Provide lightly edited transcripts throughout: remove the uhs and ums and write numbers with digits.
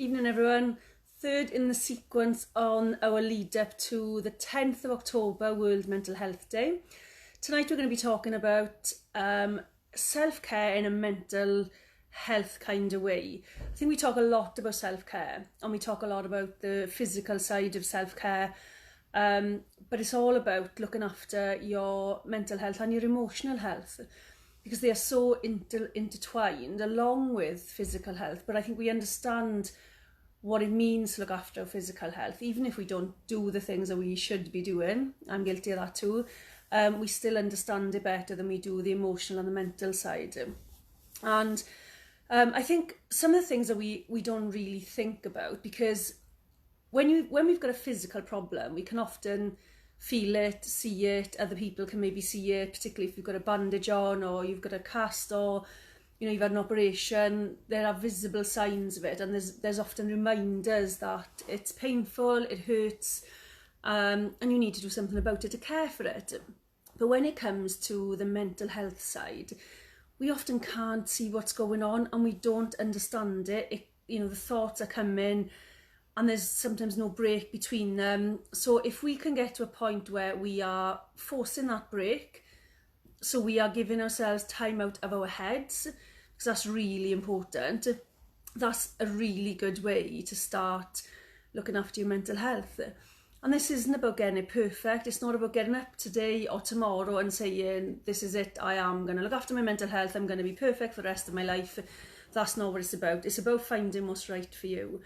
Evening everyone. Third in the sequence on our lead up to the 10th of October, World Mental Health Day. Tonight we're going to be talking about self-care in a mental health kind of way. I think we talk a lot about self-care and we talk a lot about the physical side of self-care, but it's all about looking after your mental health and your emotional health, because they are so intertwined along with physical health. But I think we understand what it means to look after our physical health, even if we don't do the things that we should be doing. I'm guilty of that too. We still understand it better than we do the emotional and the mental side. And I think some of the things that we don't really think about, because when we've got a physical problem, we can often feel it, see it, other people can maybe see it, particularly if you've got a bandage on or you've got a cast, or you've had an operation. There are visible signs of it, and there's often reminders that it's painful, it hurts, and you need to do something about it to care for it. But when it comes to the mental health side, we often can't see what's going on and we don't understand it. The thoughts are coming and there's sometimes no break between them. So if we can get to a point where we are forcing that break, so we are giving ourselves time out of our heads, because that's really important, that's a really good way to start looking after your mental health. And this isn't about getting it perfect. It's not about getting up today or tomorrow and saying, this is it, I am going to look after my mental health, I'm going to be perfect for the rest of my life. That's not what it's about. It's about finding what's right for you.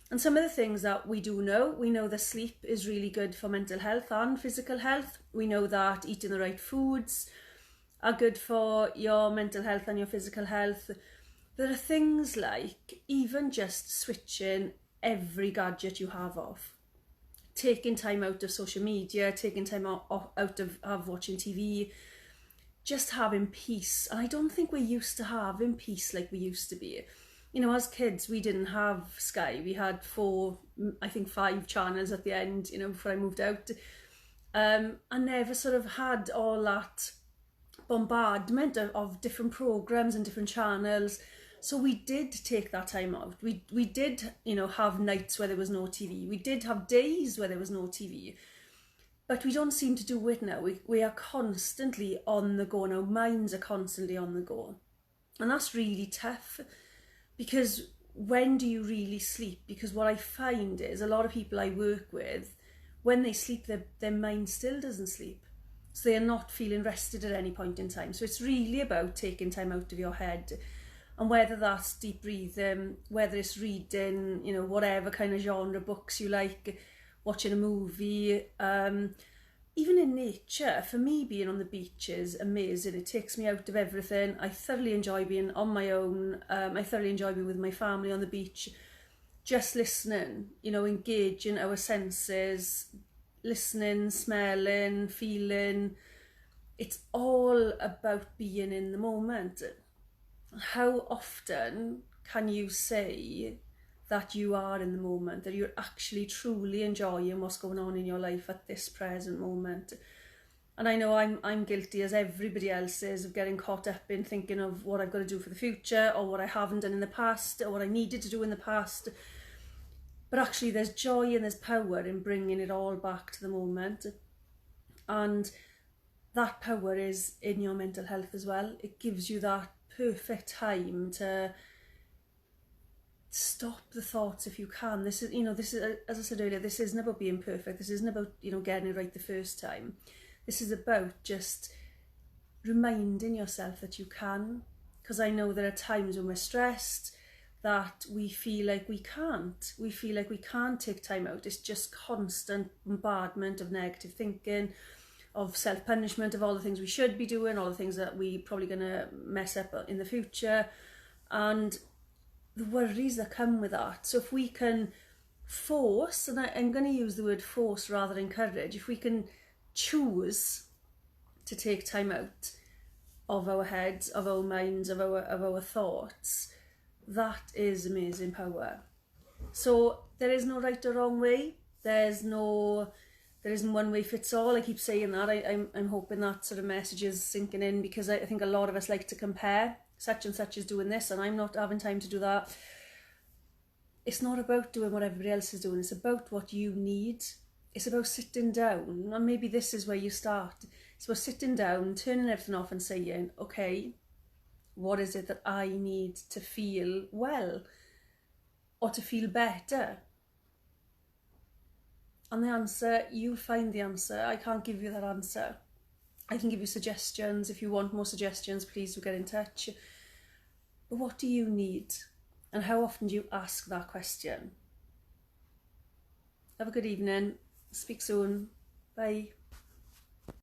And some of the things that we know that sleep is really good for mental health and physical health. We know that eating the right foods are good for your mental health and your physical health. There are things like even just switching every gadget you have off, taking time out of social media, taking time out of watching TV, just having peace. And I don't think we're used to having peace like we used to be. As kids, we didn't have Sky. We had 5 channels at the end, before I moved out. I never sort of had all that bombardment of different programs and different channels. So we did take that time out. We did, have nights where there was no TV. We did have days where there was no TV. But we don't seem to do it now. We are constantly on the go. And our minds are constantly on the go. And that's really tough, because when do you really sleep? Because what I find is a lot of people I work with, when they sleep, their mind still doesn't sleep. So they are not feeling rested at any point in time. So it's really about taking time out of your head. And whether that's deep breathing, whether it's reading, whatever kind of genre books you like, watching a movie, even in nature. For me, being on the beach is amazing. It takes me out of everything. I thoroughly enjoy being on my own. I thoroughly enjoy being with my family on the beach, just listening, engaging our senses, listening, smelling, feeling. It's all about being in the moment. How often can you say that you are in the moment, that you're actually truly enjoying what's going on in your life at this present moment? And I know I'm guilty, as everybody else is, of getting caught up in thinking of what I've got to do for the future, or what I haven't done in the past, or what I needed to do in the past. But actually there's joy and there's power in bringing it all back to the moment. And that power is in your mental health as well. It gives you that perfect time to stop the thoughts if you can. This is, as I said earlier, this isn't about being perfect. This isn't about, getting it right the first time. This is about just reminding yourself that you can. Because I know there are times when we're stressed that we feel like we can't. We feel like we can't take time out. It's just constant bombardment of negative thinking, of self-punishment, of all the things we should be doing, all the things that we probably going to mess up in the future, and the worries that come with that. So if we can force, and I'm going to use the word force rather than encourage, if we can choose to take time out of our heads, of our minds, of our thoughts, that is amazing power. So there is no right or wrong way. There isn't one way fits all. I keep saying that. I'm hoping that sort of message is sinking in, because I think a lot of us like to compare. Such and such is doing this and I'm not having time to do that. it's not about doing what everybody else is doing, it's about what you need. It's about sitting down, and maybe this is where you start. It's about sitting down, turning everything off and saying, okay, what is it that I need to feel well or to feel better? And the answer, you'll find the answer. I can't give you that answer. I can give you suggestions. If you want more suggestions, please do get in touch. But what do you need? And how often do you ask that question? Have a good evening. Speak soon. Bye.